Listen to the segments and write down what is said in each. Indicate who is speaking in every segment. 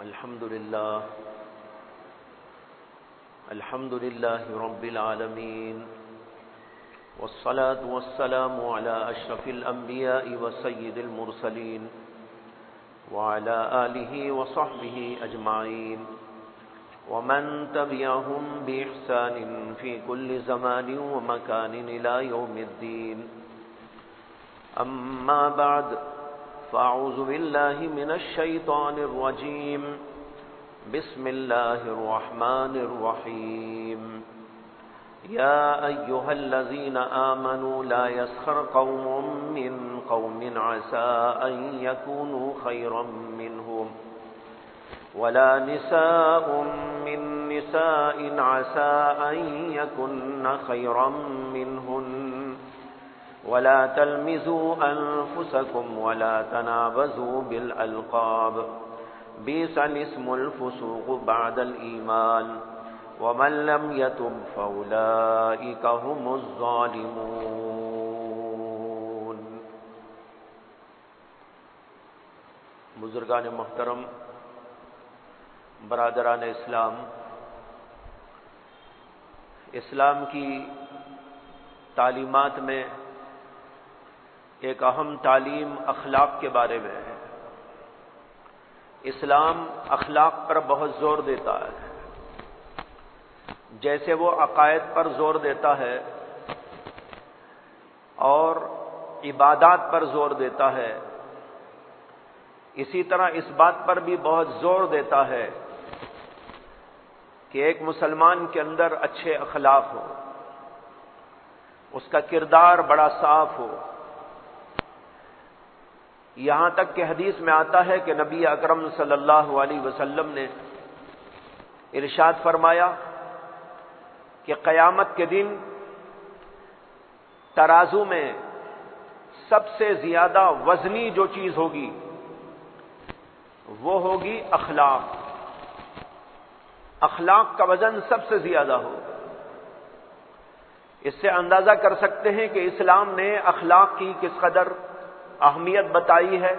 Speaker 1: الحمد لله رب العالمين والصلاة والسلام على أشرف الأنبياء وسيد المرسلين وعلى آله وصحبه أجمعين ومن تبعهم بإحسان في كل زمان ومكان إلى يوم الدين. أما بعد، فأعوذ بالله من الشيطان الرجيم. بسم الله الرحمن الرحيم. يا أيها الذين آمنوا لا يسخر قوم من قوم عسى أن يكونوا خيرا منهم ولا نساء من نساء عسى أن يكن خيرا منهن ولا تلمزوا أنفسكم ولا تنابزوا بالألقاب بئس الاسم الفسوق بعد الإيمان ومن لم يتب فأولئك هم الظالمون. بزرگان محترم، برادران اسلام کی تعلیمات میں ایک اہم تعلیم اخلاق کے بارے میں ہے. اسلام اخلاق پر بہت زور دیتا ہے. جیسے وہ عقائد پر زور دیتا ہے اور عبادات پر زور دیتا ہے، اسی طرح اس بات پر بھی بہت زور دیتا ہے کہ ایک مسلمان کے اندر اچھے اخلاق ہو، اس کا کردار بڑا صاف ہو. یہاں تک کہ حدیث میں آتا ہے کہ نبی اکرم صلی اللہ علیہ وسلم نے ارشاد فرمایا کہ قیامت کے دن ترازو میں سب سے زیادہ وزنی جو چیز ہوگی وہ ہوگی اخلاق. اخلاق کا وزن سب سے زیادہ ہوگا. اس سے اندازہ کر سکتے ہیں کہ اسلام نے اخلاق کی کس قدر اہمیت بتائی ہے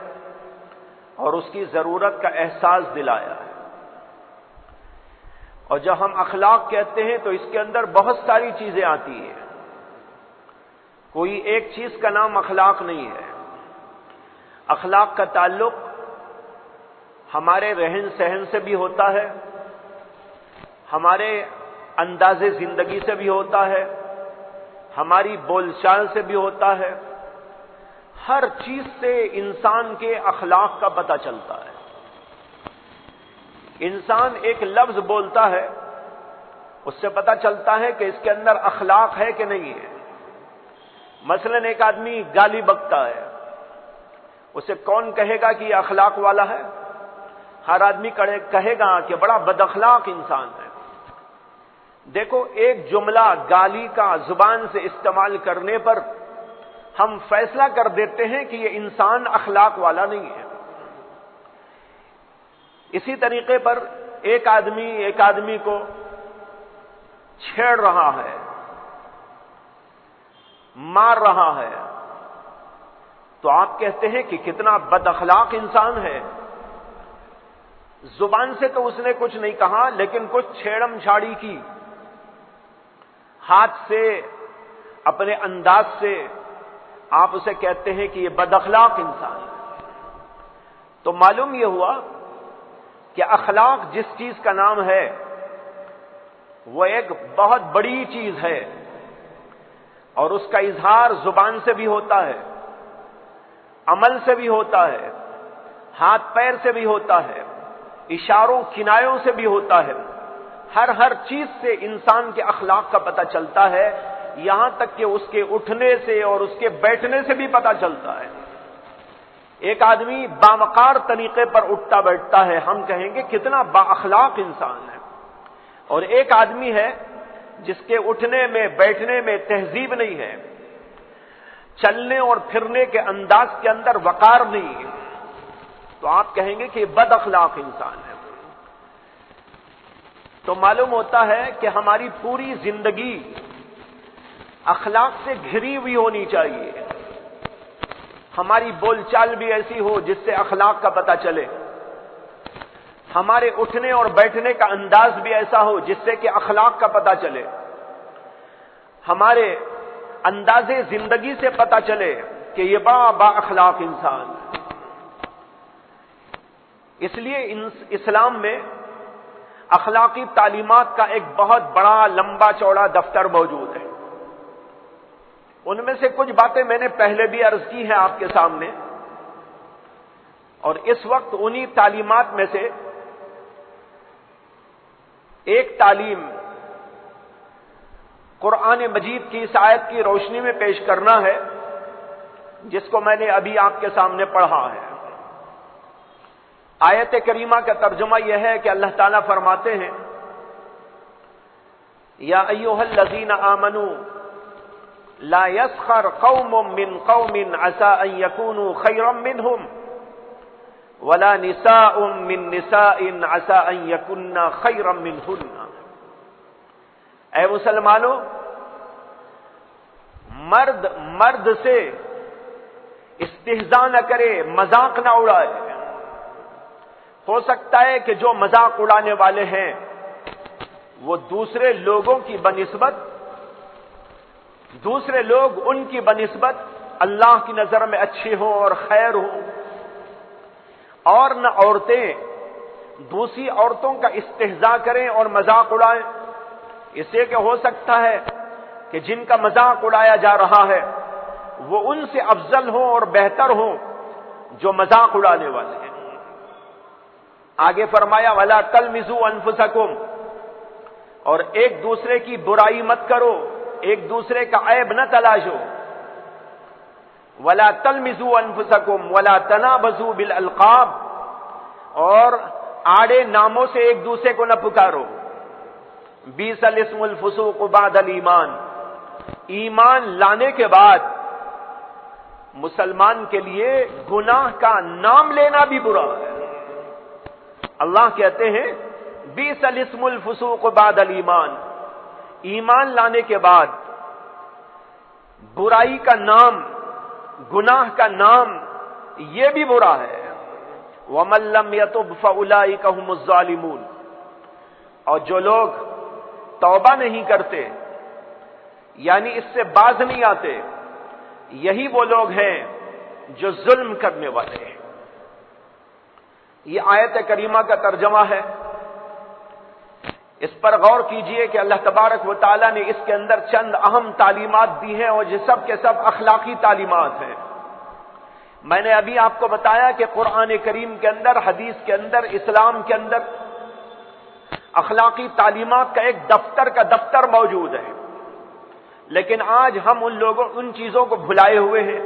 Speaker 1: اور اس کی ضرورت کا احساس دلایا ہے. اور جب ہم اخلاق کہتے ہیں تو اس کے اندر بہت ساری چیزیں آتی ہیں. کوئی ایک چیز کا نام اخلاق نہیں ہے. اخلاق کا تعلق ہمارے رہن سہن سے بھی ہوتا ہے، ہمارے انداز زندگی سے بھی ہوتا ہے، ہماری بول چال سے بھی ہوتا ہے. ہر چیز سے انسان کے اخلاق کا پتہ چلتا ہے. انسان ایک لفظ بولتا ہے، اس سے پتہ چلتا ہے کہ اس کے اندر اخلاق ہے کہ نہیں ہے. مثلا ایک آدمی گالی بکتا ہے، اسے کون کہے گا کہ یہ اخلاق والا ہے؟ ہر آدمی کہے گا کہ بڑا بد اخلاق انسان ہے. دیکھو، ایک جملہ گالی کا زبان سے استعمال کرنے پر ہم فیصلہ کر دیتے ہیں کہ یہ انسان اخلاق والا نہیں ہے. اسی طریقے پر ایک آدمی کو چھیڑ رہا ہے، مار رہا ہے، تو آپ کہتے ہیں کہ کتنا بد اخلاق انسان ہے. زبان سے تو اس نے کچھ نہیں کہا، لیکن کچھ چھیڑم چھاڑی کی، ہاتھ سے، اپنے انداز سے آپ اسے کہتے ہیں کہ یہ بد اخلاق انسان ہے. تو معلوم یہ ہوا کہ اخلاق جس چیز کا نام ہے وہ ایک بہت بڑی چیز ہے، اور اس کا اظہار زبان سے بھی ہوتا ہے، عمل سے بھی ہوتا ہے، ہاتھ پیر سے بھی ہوتا ہے، اشاروں کنایوں سے بھی ہوتا ہے. ہر چیز سے انسان کے اخلاق کا پتہ چلتا ہے، یہاں تک کہ اس کے اٹھنے سے اور اس کے بیٹھنے سے بھی پتہ چلتا ہے. ایک آدمی باوقار طریقے پر اٹھتا بیٹھتا ہے، ہم کہیں گے کتنا با اخلاق انسان ہے. اور ایک آدمی ہے جس کے اٹھنے میں بیٹھنے میں تہذیب نہیں ہے، چلنے اور پھرنے کے انداز کے اندر وقار نہیں ہے، تو آپ کہیں گے کہ یہ بد اخلاق انسان ہے. تو معلوم ہوتا ہے کہ ہماری پوری زندگی اخلاق سے گھری ہوئی ہونی چاہیے. ہماری بول چال بھی ایسی ہو جس سے اخلاق کا پتہ چلے. ہمارے اٹھنے اور بیٹھنے کا انداز بھی ایسا ہو جس سے کہ اخلاق کا پتہ چلے، ہمارے انداز زندگی سے پتہ چلے کہ یہ بڑا با اخلاق انسان ہے۔ اس لیے اسلام میں اخلاقی تعلیمات کا ایک بہت بڑا لمبا چوڑا دفتر موجود ہے۔ ان میں سے کچھ باتیں میں نے پہلے بھی عرض کی ہیں آپ کے سامنے، اور اس وقت انہی تعلیمات میں سے ایک تعلیم قرآن مجید کی اس آیت کی روشنی میں پیش کرنا ہے جس کو میں نے ابھی آپ کے سامنے پڑھا ہے۔ آیت کریمہ کا ترجمہ یہ ہے کہ اللہ تعالیٰ فرماتے ہیں یا ایھا الذین آمنوا لا يسخر قوم من قوم عسى ان يكونوا خيرا منهم ولا نساء من نساء عسى ان يكن خيرا منهن۔ اے مسلمانوں، مرد سے استہزاء نہ کرے، مذاق نہ اڑائے۔ ہو سکتا ہے کہ جو مذاق اڑانے والے ہیں وہ دوسرے لوگوں کی بنسبت، دوسرے لوگ ان کی بنسبت اللہ کی نظر میں اچھے ہوں اور خیر ہوں، اور نہ عورتیں دوسری عورتوں کا استہزاء کریں اور مذاق اڑائیں، اس لیے کہ ہو سکتا ہے کہ جن کا مذاق اڑایا جا رہا ہے وہ ان سے افضل ہوں اور بہتر ہوں جو مذاق اڑانے والے ہیں۔ آگے فرمایا وَلَا تَلْمِزُوا أَنفُسَكُمْ، اور ایک دوسرے کی برائی مت کرو، ایک دوسرے کا عیب نہ تلاشو۔ وَلَا تَلْمِزُوا أَنفُسَكُمْ وَلَا تَنَابَزُوا بِالْأَلْقَابِ، اور آڑے ناموں سے ایک دوسرے کو نہ پکارو۔ بِئْسَ الِاسْمُ الْفُسُوقُ بَعْدَ الْإِيمَانِ، ایمان لانے کے بعد مسلمان کے لیے گناہ کا نام لینا بھی برا ہے۔ اللہ کہتے ہیں بِئْسَ الِاسْمُ الْفُسُوقُ بَعْدَ الْإِيمَانِ، ایمان لانے کے بعد برائی کا نام، گناہ کا نام یہ بھی برا ہے۔ وَمَن لَّمْ يَتُبْ فَأُولَٰئِكَ هُمُ الظَّالِمُونَ، اور جو لوگ توبہ نہیں کرتے یعنی اس سے باز نہیں آتے، یہی وہ لوگ ہیں جو ظلم کرنے والے ہیں۔ یہ آیت کریمہ کا ترجمہ ہے، اس پر غور کیجئے کہ اللہ تبارک و تعالیٰ نے اس کے اندر چند اہم تعلیمات دی ہیں اور یہ سب کے سب اخلاقی تعلیمات ہیں۔ میں نے ابھی آپ کو بتایا کہ قرآن کریم کے اندر، حدیث کے اندر، اسلام کے اندر اخلاقی تعلیمات کا ایک دفتر کا دفتر موجود ہے، لیکن آج ہم ان چیزوں کو بھلائے ہوئے ہیں۔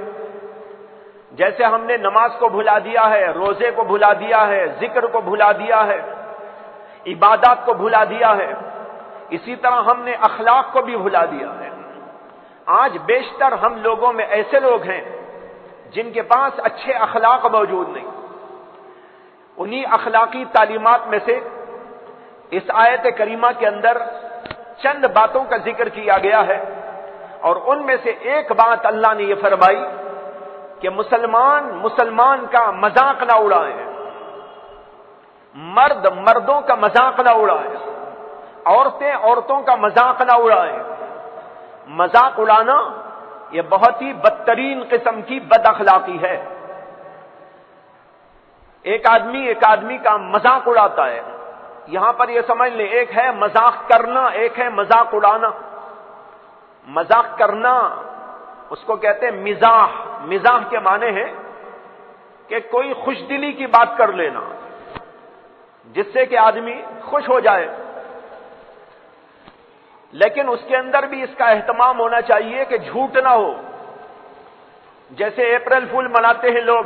Speaker 1: جیسے ہم نے نماز کو بھلا دیا ہے، روزے کو بھلا دیا ہے، ذکر کو بھلا دیا ہے، عبادات کو بھلا دیا ہے، اسی طرح ہم نے اخلاق کو بھی بھلا دیا ہے۔ آج بیشتر ہم لوگوں میں ایسے لوگ ہیں جن کے پاس اچھے اخلاق موجود نہیں۔ انہی اخلاقی تعلیمات میں سے اس آیت کریمہ کے اندر چند باتوں کا ذکر کیا گیا ہے، اور ان میں سے ایک بات اللہ نے یہ فرمائی کہ مسلمان کا مذاق نہ اڑائے، مردوں کا مذاق نہ اڑائے، عورتوں کا مذاق نہ اڑائے۔ مذاق اڑانا یہ بہت ہی بدترین قسم کی بد اخلاقی ہے۔ ایک آدمی کا مذاق اڑاتا ہے، یہاں پر یہ سمجھ لیں ایک ہے مذاق کرنا، ایک ہے مذاق اڑانا۔ مذاق کرنا اس کو کہتے ہیں مزاح۔ مزاح کے معنی ہے کہ کوئی خوش دلی کی بات کر لینا جس سے کہ آدمی خوش ہو جائے، لیکن اس کے اندر بھی اس کا اہتمام ہونا چاہیے کہ جھوٹ نہ ہو۔ جیسے اپریل فول مناتے ہیں لوگ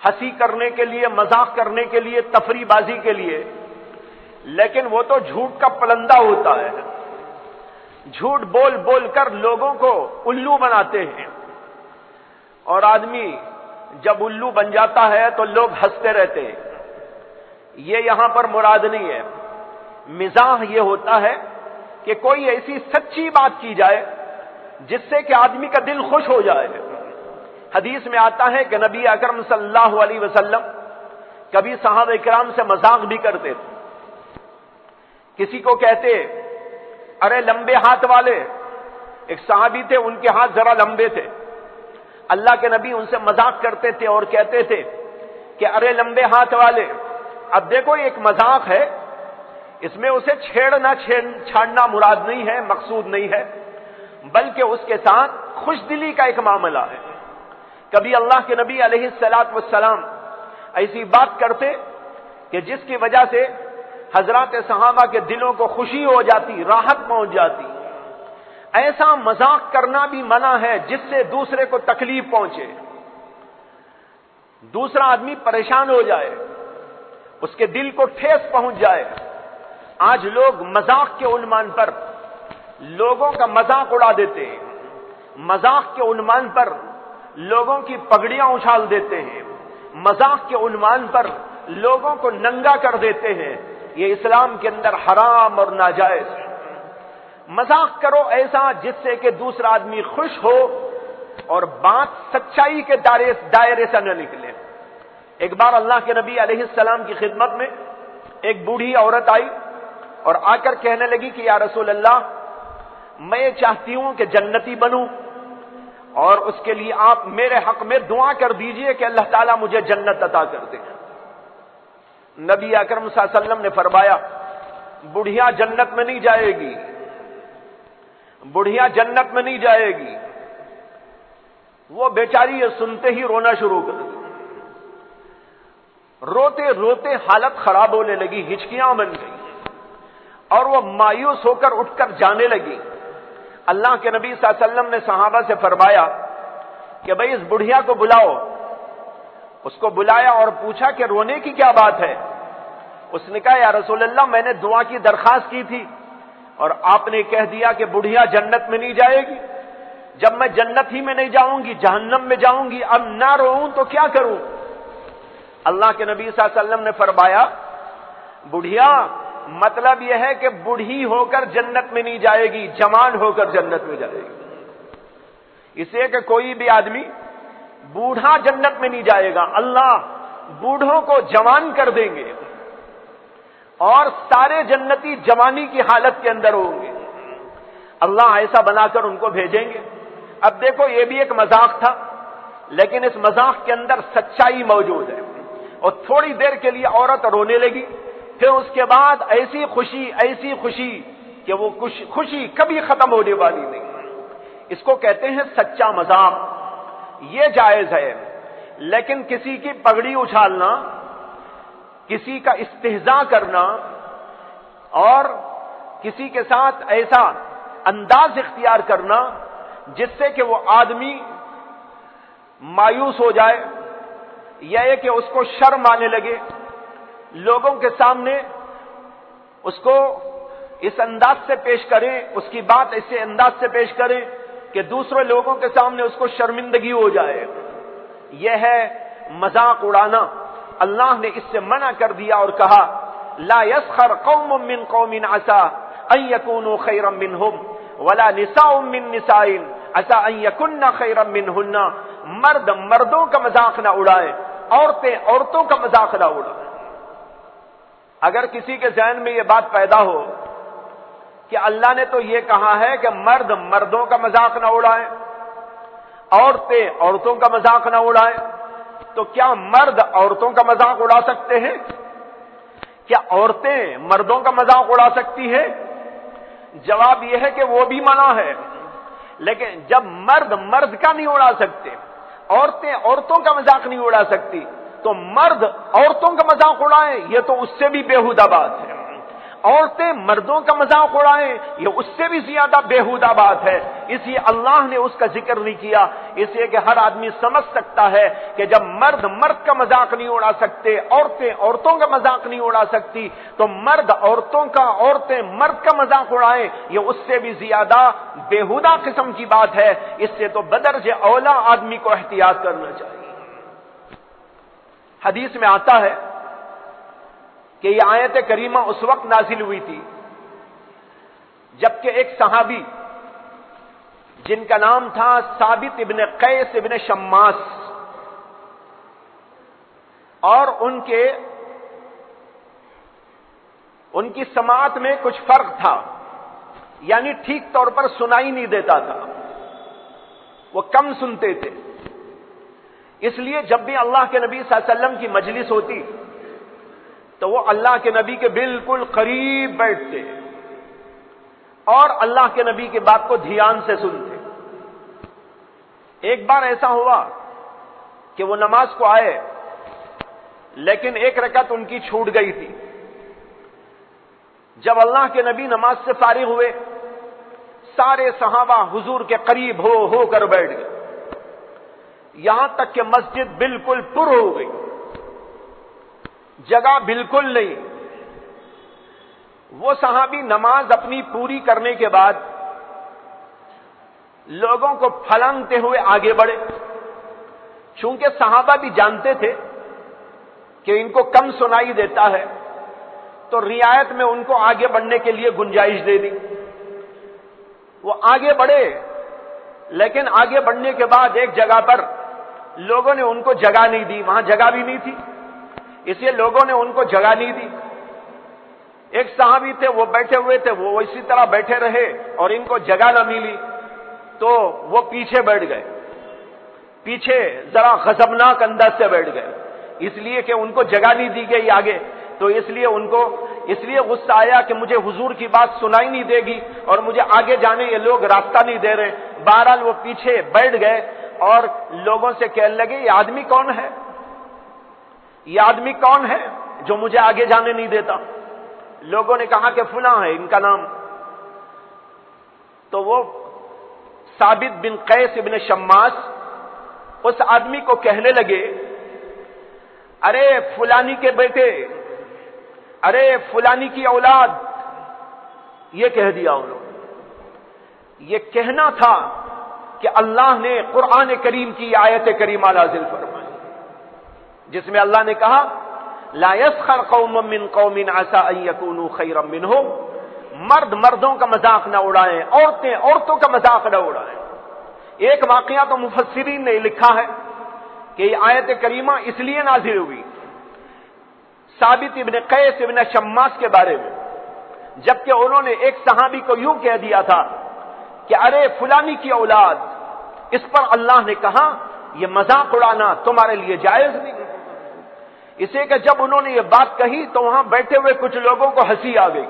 Speaker 1: ہنسی کرنے کے لیے، مذاق کرنے کے لیے، تفریح بازی کے لیے، لیکن وہ تو جھوٹ کا پلندہ ہوتا ہے۔ جھوٹ بول بول کر لوگوں کو الو بناتے ہیں، اور آدمی جب الو بن جاتا ہے تو لوگ ہنستے رہتے ہیں۔ یہ یہاں پر مراد نہیں ہے۔ مزاح یہ ہوتا ہے کہ کوئی ایسی سچی بات کی جائے جس سے کہ آدمی کا دل خوش ہو جائے۔ حدیث میں آتا ہے کہ نبی اکرم صلی اللہ علیہ وسلم کبھی صحابہ کرام سے مذاق بھی کرتے تھے. کسی کو کہتے ارے لمبے ہاتھ والے. ایک صحابی تھے ان کے ہاتھ ذرا لمبے تھے. اللہ کے نبی ان سے مذاق کرتے تھے اور کہتے تھے کہ ارے لمبے ہاتھ والے. اب دیکھو یہ ایک مذاق ہے, اس میں اسے چھاڑنا مراد نہیں ہے, مقصود نہیں ہے, بلکہ اس کے ساتھ خوش دلی کا ایک معاملہ ہے. کبھی اللہ کے نبی علیہ الصلوۃ والسلام ایسی بات کرتے کہ جس کی وجہ سے حضرات صحابہ کے دلوں کو خوشی ہو جاتی, راحت پہنچ جاتی. ایسا مذاق کرنا بھی منع ہے جس سے دوسرے کو تکلیف پہنچے, دوسرا آدمی پریشان ہو جائے, اس کے دل کو ٹھیس پہنچ جائے. آج لوگ مذاق کے عنوان پر لوگوں کا مذاق اڑا دیتے ہیں, مذاق کے عنوان پر لوگوں کی پگڑیاں اچھال دیتے ہیں, مذاق کے عنوان پر لوگوں کو ننگا کر دیتے ہیں. یہ اسلام کے اندر حرام اور ناجائز ہے. مذاق کرو ایسا جس سے کہ دوسرا آدمی خوش ہو اور بات سچائی کے دائرے سے نہ نکلے. ایک بار اللہ کے نبی علیہ السلام کی خدمت میں ایک بوڑھی عورت آئی اور آ کر کہنے لگی کہ یا رسول اللہ, میں چاہتی ہوں کہ جنتی بنوں اور اس کے لیے آپ میرے حق میں دعا کر دیجئے کہ اللہ تعالیٰ مجھے جنت عطا کر دے. نبی اکرم صلی اللہ علیہ وسلم نے فرمایا بڑھیا جنت میں نہیں جائے گی, بڑھیا جنت میں نہیں جائے گی. وہ بیچاری یہ سنتے ہی رونا شروع کر دی. روتے روتے حالت خراب ہونے لگی, ہچکیاں بن گئی اور وہ مایوس ہو کر اٹھ کر جانے لگی. اللہ کے نبی صلی اللہ علیہ وسلم نے صحابہ سے فرمایا کہ بھئی اس بڑھیا کو بلاؤ. اس کو بلایا اور پوچھا کہ رونے کی کیا بات ہے. اس نے کہا یا رسول اللہ, میں نے دعا کی درخواست کی تھی اور آپ نے کہہ دیا کہ بڑھیا جنت میں نہیں جائے گی. جب میں جنت ہی میں نہیں جاؤں گی, جہنم میں جاؤں گی, اب نہ روؤں تو کیا کروں. اللہ کے نبی صلی اللہ علیہ وسلم نے فرمایا بڑھیا مطلب یہ ہے کہ بوڑھی ہو کر جنت میں نہیں جائے گی, جوان ہو کر جنت میں جائے گی. اسے کہ کوئی بھی آدمی بوڑھا جنت میں نہیں جائے گا, اللہ بوڑھوں کو جوان کر دیں گے اور سارے جنتی جوانی کی حالت کے اندر ہوں گے. اللہ ایسا بنا کر ان کو بھیجیں گے. اب دیکھو یہ بھی ایک مذاق تھا, لیکن اس مذاق کے اندر سچائی موجود ہے. اور تھوڑی دیر کے لیے عورت رونے لگی, پھر اس کے بعد ایسی خوشی کہ وہ خوشی کبھی ختم ہونے والی نہیں. اس کو کہتے ہیں سچا مذاق. یہ جائز ہے, لیکن کسی کی پگڑی اچھالنا, کسی کا استہزاء کرنا اور کسی کے ساتھ ایسا انداز اختیار کرنا جس سے کہ وہ آدمی مایوس ہو جائے یا یہ کہ اس کو شرم آنے لگے, لوگوں کے سامنے اس کو اس انداز سے پیش کریں, اس کی بات ایسے انداز سے پیش کریں کہ دوسرے لوگوں کے سامنے اس کو شرمندگی ہو جائے. یہ ہے مذاق اڑانا. اللہ نے اس سے منع کر دیا اور کہا لا يسخر قوم من قوم عسى ان يكونوا خيرا منهم ولا نساء من نساء عسى ان يكن خيرا منهن. مرد مردوں کا مذاق نہ اڑائے, عورتیں عورتوں کا مذاق نہ اڑائیں. اگر کسی کے ذہن میں یہ بات پیدا ہو کہ اللہ نے تو یہ کہا ہے کہ مرد مردوں کا مذاق نہ اڑائیں, عورتیں عورتوں کا مذاق نہ اڑائیں, تو کیا مرد عورتوں کا مذاق اڑا سکتے ہیں؟ کیا عورتیں مردوں کا مذاق اڑا سکتی ہیں؟ جواب یہ ہے کہ وہ بھی منع ہے. لیکن جب مرد مرد کا نہیں اڑا سکتے, عورتیں عورتوں کا مذاق نہیں اڑا سکتی, تو مرد عورتوں کا مذاق اڑائیں, یہ تو اس سے بھی بےہودہ بات ہے. عورتیں مردوں کا مذاق اڑائیں, یہ اس سے بھی زیادہ بےہودہ بات ہے. اس لیے اللہ نے اس کا ذکر نہیں کیا, اس لیے کہ ہر آدمی سمجھ سکتا ہے کہ جب مرد مرد کا مذاق نہیں اڑا سکتے, عورتیں عورتوں کا مذاق نہیں اڑا سکتی, تو مرد عورتوں کا, عورتیں مرد کا مذاق اڑائیں, یہ اس سے بھی زیادہ بےہودہ قسم کی بات ہے. اس سے تو بدرجہ اولا آدمی کو احتیاط کرنا چاہیے. حدیث میں آتا ہے کہ یہ آیت کریمہ اس وقت نازل ہوئی تھی جبکہ ایک صحابی جن کا نام تھا ثابت ابن قیس ابن شماس, اور ان کی سماعت میں کچھ فرق تھا، یعنی ٹھیک طور پر سنائی نہیں دیتا تھا، وہ کم سنتے تھے۔ اس لیے جب بھی اللہ کے نبی صلی اللہ علیہ وسلم کی مجلس ہوتی تو وہ اللہ کے نبی کے بالکل قریب بیٹھتے اور اللہ کے نبی کی بات کو دھیان سے سنتے۔ ایک بار ایسا ہوا کہ وہ نماز کو آئے، لیکن ایک رکعت ان کی چھوٹ گئی تھی۔ جب اللہ کے نبی نماز سے فارغ ہوئے، سارے صحابہ حضور کے قریب ہو کر بیٹھ گئے، یہاں تک کہ مسجد بالکل پر ہو گئی، جگہ بالکل نہیں۔ وہ صحابی نماز اپنی پوری کرنے کے بعد لوگوں کو پھلانگتے ہوئے آگے بڑھے۔ چونکہ صحابہ بھی جانتے تھے کہ ان کو کم سنائی دیتا ہے، تو رعایت میں ان کو آگے بڑھنے کے لیے گنجائش دے دی۔ وہ آگے بڑھے، لیکن آگے بڑھنے کے بعد ایک جگہ پر لوگوں نے ان کو جگہ نہیں دی، وہاں جگہ بھی نہیں تھی، اس لیے لوگوں نے ان کو جگہ نہیں دی۔ ایک صحابی تھے، وہ بیٹھے ہوئے تھے، وہ اسی طرح بیٹھے رہے اور ان کو جگہ نہ ملی تو وہ پیچھے بیٹھ گئے، پیچھے ذرا غضبناک انداز سے بیٹھ گئے، اس لیے کہ ان کو جگہ نہیں دی گئی آگے، تو اس لیے غصہ آیا کہ مجھے حضور کی بات سنائی نہیں دے گی اور مجھے آگے جانے یہ لوگ راستہ نہیں دے رہے۔ بہرحال وہ پیچھے بیٹھ گئے اور لوگوں سے کہنے لگے، یہ آدمی کون ہے؟ یہ آدمی کون ہے جو مجھے آگے جانے نہیں دیتا؟ لوگوں نے کہا کہ فلاں ہے ان کا نام۔ تو وہ ثابت بن قیس بن شماس اس آدمی کو کہنے لگے، ارے فلانی کے بیٹے، ارے فلانی کی اولاد، یہ کہہ دیا انہوں نے۔ یہ کہنا تھا کہ اللہ نے قرآن کریم کی آیت کریمہ نازل فرمائی جس میں اللہ نے کہا، لا يسخر قوم من قوم عسى ان يكونوا خيرا منهم، مرد مردوں کا مذاق نہ اڑائیں، عورتیں عورتوں کا مذاق نہ اڑائیں۔ ایک واقعہ تو مفسرین نے لکھا ہے کہ یہ آیت کریمہ اس لیے نازل ہوئی ثابت ابن قیس ابن شماس کے بارے میں، جبکہ انہوں نے ایک صحابی کو یوں کہہ دیا تھا کہ ارے فلانی کی اولاد، اس پر اللہ نے کہا یہ مذاق اڑانا تمہارے لیے جائز نہیں۔ اسے کہ جب انہوں نے یہ بات کہی تو وہاں بیٹھے ہوئے کچھ لوگوں کو ہنسی آ گئی،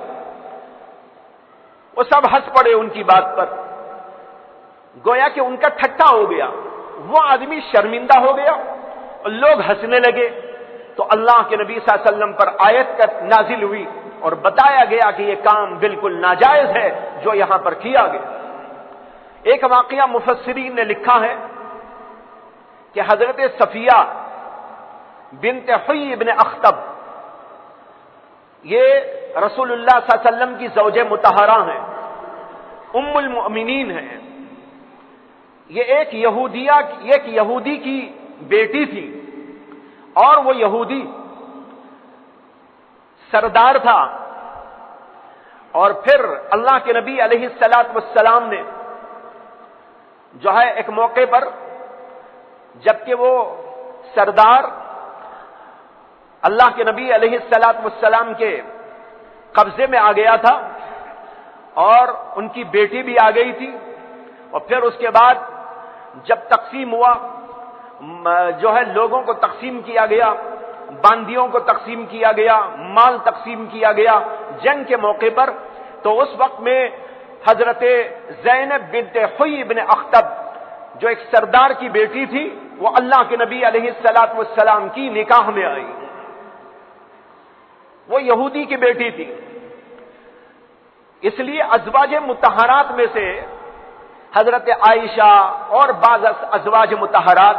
Speaker 1: وہ سب ہنس پڑے ان کی بات پر، گویا کہ ان کا ٹھٹا ہو گیا، وہ آدمی شرمندہ ہو گیا اور لوگ ہنسنے لگے۔ تو اللہ کے نبی صلی اللہ علیہ وسلم پر آیت نازل ہوئی اور بتایا گیا کہ یہ کام بالکل ناجائز ہے جو یہاں پر کیا گیا۔ ایک واقعہ مفسرین نے لکھا ہے کہ حضرت صفیہ بنت حی ابن اخطب، یہ رسول اللہ صلی اللہ علیہ وسلم کی زوجہ مطہرہ ہیں، ام المؤمنین ہیں۔ یہ ایک یہودی کی بیٹی تھی اور وہ یہودی سردار تھا، اور پھر اللہ کے نبی علیہ الصلوۃ والسلام نے جو ہے ایک موقع پر، جبکہ وہ سردار اللہ کے نبی علیہ الصلوۃ والسلام کے قبضے میں آ گیا تھا اور ان کی بیٹی بھی آ گئی تھی، اور پھر اس کے بعد جب تقسیم ہوا، جو ہے لوگوں کو تقسیم کیا گیا، باندیوں کو تقسیم کیا گیا، مال تقسیم کیا گیا جنگ کے موقع پر، تو اس وقت میں حضرت زینب بنت حی بن اخطب جو ایک سردار کی بیٹی تھی، وہ اللہ کے نبی علیہ الصلوۃ والسلام کی نکاح میں آئی۔ وہ یہودی کی بیٹی تھی، اس لیے ازواج مطہرات میں سے حضرت عائشہ اور بعض ازواج مطہرات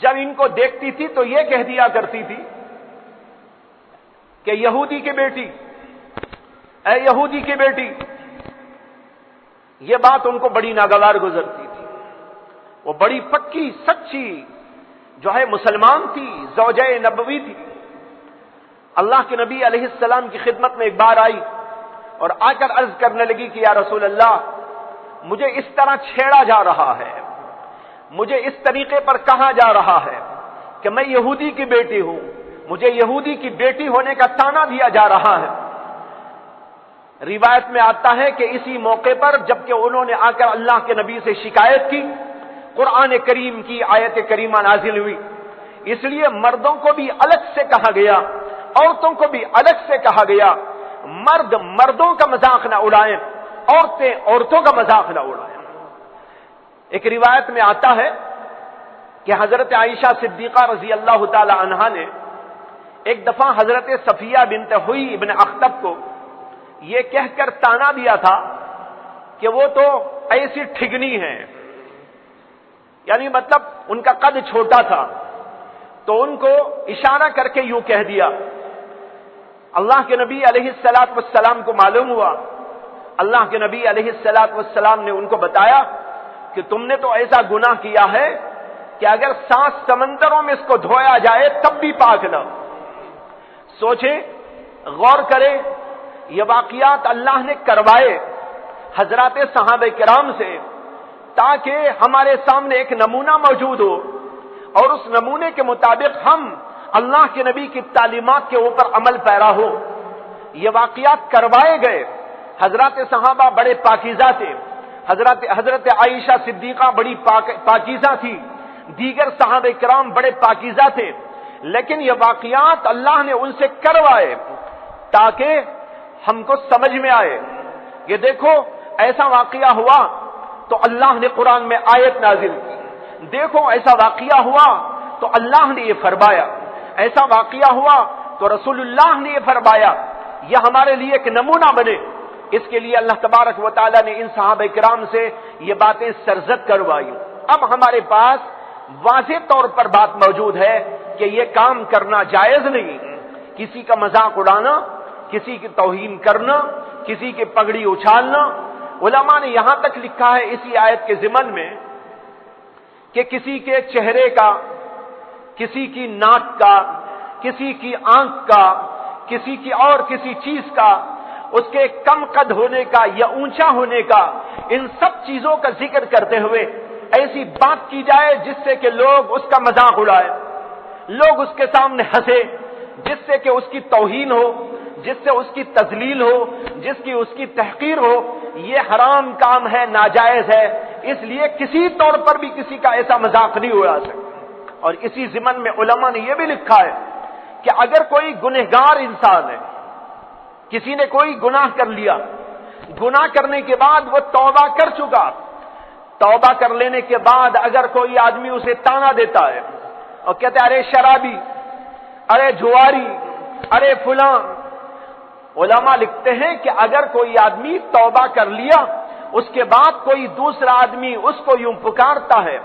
Speaker 1: جب ان کو دیکھتی تھی تو یہ کہہ دیا کرتی تھی کہ یہودی کی بیٹی، اے یہودی کی بیٹی۔ یہ بات ان کو بڑی ناگوار گزرتی تھی۔ وہ بڑی پکی سچی جو ہے مسلمان تھی، زوجہ نبوی تھی۔ اللہ کے نبی علیہ السلام کی خدمت میں ایک بار آئی اور آ کر عرض کرنے لگی کہ یا رسول اللہ، مجھے اس طرح چھیڑا جا رہا ہے، مجھے اس طریقے پر کہا جا رہا ہے کہ میں یہودی کی بیٹی ہوں، مجھے یہودی کی بیٹی ہونے کا طعنہ دیا جا رہا ہے۔ روایت میں آتا ہے کہ اسی موقع پر جبکہ انہوں نے آ کر اللہ کے نبی سے شکایت کی، قرآن کریم کی آیت کریمہ نازل ہوئی۔ اس لیے مردوں کو بھی الگ سے کہا گیا، عورتوں کو بھی الگ سے کہا گیا، مرد مردوں کا مذاق نہ اڑائیں، عورتیں عورتوں کا مذاق نہ اڑائیں۔ ایک روایت میں آتا ہے کہ حضرت عائشہ صدیقہ رضی اللہ تعالی عنہا نے ایک دفعہ حضرت صفیہ بنت حوی ابن اخطب کو یہ کہہ کر طعنہ دیا تھا کہ وہ تو ایسی ٹھگنی ہے، یعنی مطلب ان کا قد چھوٹا تھا، تو ان کو اشارہ کر کے یوں کہہ دیا۔ اللہ کے نبی علیہ الصلوۃ والسلام کو معلوم ہوا، اللہ کے نبی علیہ الصلوۃ والسلام نے ان کو بتایا کہ تم نے تو ایسا گناہ کیا ہے کہ اگر 7 سمندروں میں اس کو دھویا جائے تب بھی پاک نہ۔ سوچیں، غور کریں، یہ واقعات اللہ نے کروائے حضرات صحابہ کرام سے تاکہ ہمارے سامنے ایک نمونہ موجود ہو اور اس نمونے کے مطابق ہم اللہ کے نبی کی تعلیمات کے اوپر عمل پیرا ہو۔ یہ واقعات کروائے گئے، حضرات صحابہ بڑے پاکیزہ تھے، حضرت عائشہ صدیقہ بڑی پاکیزہ تھی، دیگر صحابہ کرام بڑے پاکیزہ تھے، لیکن یہ واقعات اللہ نے ان سے کروائے تاکہ ہم کو سمجھ میں آئے۔ یہ دیکھو ایسا واقعہ ہوا تو اللہ نے قرآن میں آیت نازل کی، دیکھو ایسا واقعہ ہوا تو اللہ نے یہ فرمایا، ایسا واقعہ ہوا تو رسول اللہ نے یہ فرمایا، یہ ہمارے لیے ایک نمونہ بنے۔ اس کے لیے اللہ تبارک و تعالیٰ نے ان صحابہ کرام سے یہ باتیں سرزد کروائی۔ اب ہمارے پاس واضح طور پر بات موجود ہے کہ یہ کام کرنا جائز نہیں، کسی کا مذاق اڑانا، کسی کی توہین کرنا، کسی کی پگڑی اچھالنا۔ علماء نے یہاں تک لکھا ہے اسی آیت کے ضمن میں کہ کسی کے چہرے کا، کسی کی ناک کا، کسی کی آنکھ کا، کسی کی اور کسی چیز کا، اس کے کم قد ہونے کا یا اونچا ہونے کا، ان سب چیزوں کا ذکر کرتے ہوئے ایسی بات کی جائے جس سے کہ لوگ اس کا مذاق اڑائے، لوگ اس کے سامنے ہنسے، جس سے کہ اس کی توہین ہو، جس سے اس کی تذلیل ہو، جس کی اس کی تحقیر ہو، یہ حرام کام ہے، ناجائز ہے۔ اس لیے کسی طور پر بھی کسی کا ایسا مذاق نہیں اڑا سکتے۔ اور اسی ضمن میں علماء نے یہ بھی لکھا ہے کہ اگر کوئی گنہگار انسان ہے، کسی نے کوئی گناہ کر لیا، گناہ کرنے کے بعد وہ توبہ کر چکا، توبہ کر لینے کے بعد اگر کوئی آدمی اسے طعنہ دیتا ہے اور کہتا ہے ارے شرابی، ارے جواری، ارے فلاں، علماء لکھتے ہیں کہ اگر کوئی آدمی توبہ کر لیا، اس کے بعد کوئی دوسرا آدمی اس کو یوں پکارتا ہے،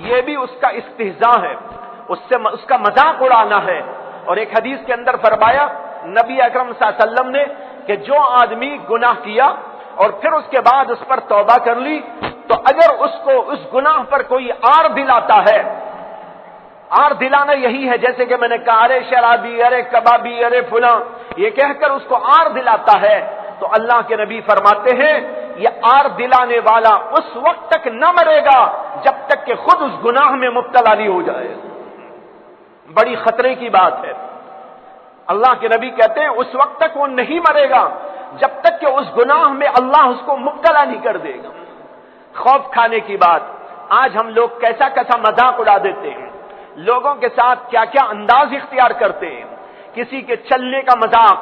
Speaker 1: یہ بھی اس کا استہزاء ہے، اس کا مذاق اڑانا ہے۔ اور ایک حدیث کے اندر فرمایا نبی اکرم صلی اللہ علیہ وسلم نے کہ جو آدمی گناہ کیا اور پھر اس کے بعد اس پر توبہ کر لی، تو اگر اس کو اس گناہ پر کوئی آر دلاتا ہے، آر دلانا یہی ہے جیسے کہ میں نے کہا ارے شرابی، ارے کبابی، ارے فلاں، یہ کہہ کر اس کو آر دلاتا ہے، تو اللہ کے نبی فرماتے ہیں یہ آر دلانے والا اس وقت تک نہ مرے گا جب تک کہ خود اس گناہ میں مبتلا نہیں ہو جائے۔ بڑی خطرے کی بات ہے۔ اللہ کے نبی کہتے ہیں اس وقت تک وہ نہیں مرے گا جب تک کہ اس گناہ میں اللہ اس کو مبتلا نہیں کر دے گا۔ خوف کھانے کی بات، آج ہم لوگ کیسا کیسا مذاق اڑا دیتے ہیں، لوگوں کے ساتھ کیا کیا انداز اختیار کرتے ہیں، کسی کے چلنے کا مذاق،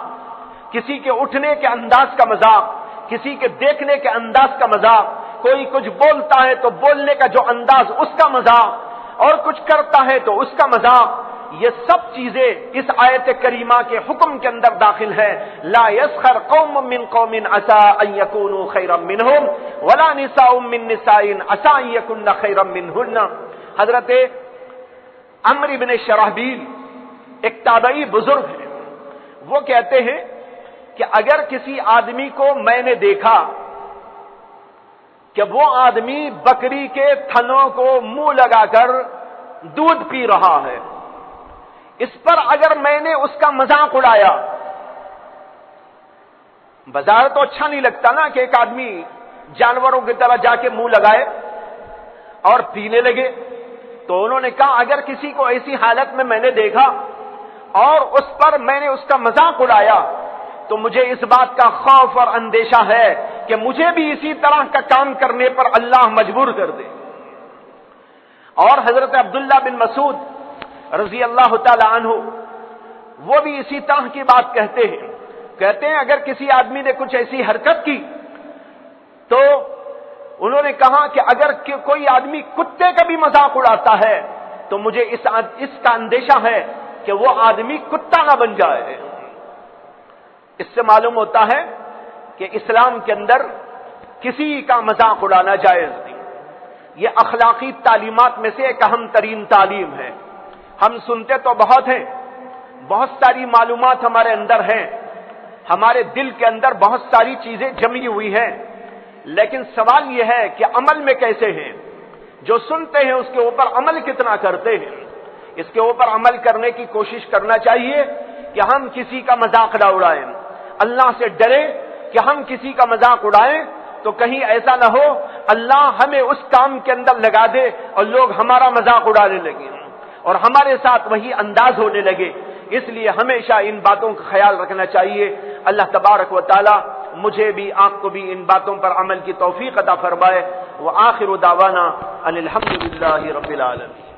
Speaker 1: کسی کے اٹھنے کے انداز کا مذاق، کسی کے دیکھنے کے انداز کا مذاق، کوئی کچھ بولتا ہے تو بولنے کا جو انداز اس کا مذاق، اور کچھ کرتا ہے تو اس کا مذاق۔ یہ سب چیزیں اس آیت کریمہ کے حکم کے اندر داخل ہے۔ لا يسخر قوم من قوم عسى ان يكونوا خيرا منهم ولا نساء من نساء عسى ان يكن خيرا منهن۔ حضرت عمرو بن شرحبیل ایک تابعی بزرگ ہیں، وہ کہتے ہیں کہ اگر کسی آدمی کو میں نے دیکھا کہ وہ آدمی بکری کے تھنوں کو منہ لگا کر دودھ پی رہا ہے، اس پر اگر میں نے اس کا مذاق اڑایا، بظاہر تو اچھا نہیں لگتا نا کہ ایک آدمی جانوروں کی طرح جا کے منہ لگائے اور پینے لگے، تو انہوں نے کہا اگر کسی کو ایسی حالت میں نے دیکھا اور اس پر میں نے اس کا مذاق اڑایا تو مجھے اس بات کا خوف اور اندیشہ ہے کہ مجھے بھی اسی طرح کا کام کرنے پر اللہ مجبور کر دے۔ اور حضرت عبداللہ بن مسعود رضی اللہ تعالی عنہ وہ بھی اسی طرح کی بات کہتے ہیں اگر کسی آدمی نے کچھ ایسی حرکت کی تو انہوں نے کہا کہ اگر کوئی آدمی کتے کا بھی مذاق اڑاتا ہے تو مجھے اس کا اندیشہ ہے کہ وہ آدمی کتا نہ بن جائے۔ اس سے معلوم ہوتا ہے کہ اسلام کے اندر کسی کا مذاق اڑانا جائز نہیں۔ یہ اخلاقی تعلیمات میں سے ایک اہم ترین تعلیم ہے۔ ہم سنتے تو بہت ہیں، بہت ساری معلومات ہمارے اندر ہیں، ہمارے دل کے اندر بہت ساری چیزیں جمی ہوئی ہیں، لیکن سوال یہ ہے کہ عمل میں کیسے ہیں؟ جو سنتے ہیں اس کے اوپر عمل کتنا کرتے ہیں؟ اس کے اوپر عمل کرنے کی کوشش کرنا چاہیے کہ ہم کسی کا مذاق نہ اڑائیں، اللہ سے ڈریں کہ ہم کسی کا مذاق اڑائیں تو کہیں ایسا نہ ہو اللہ ہمیں اس کام کے اندر لگا دے اور لوگ ہمارا مذاق اڑانے لگے اور ہمارے ساتھ وہی انداز ہونے لگے۔ اس لیے ہمیشہ ان باتوں کا خیال رکھنا چاہیے۔ اللہ تبارک و تعالی مجھے بھی آپ کو بھی ان باتوں پر عمل کی توفیق عطا فرمائے۔ وآخر دعوانا ان الحمد للہ رب العالمین۔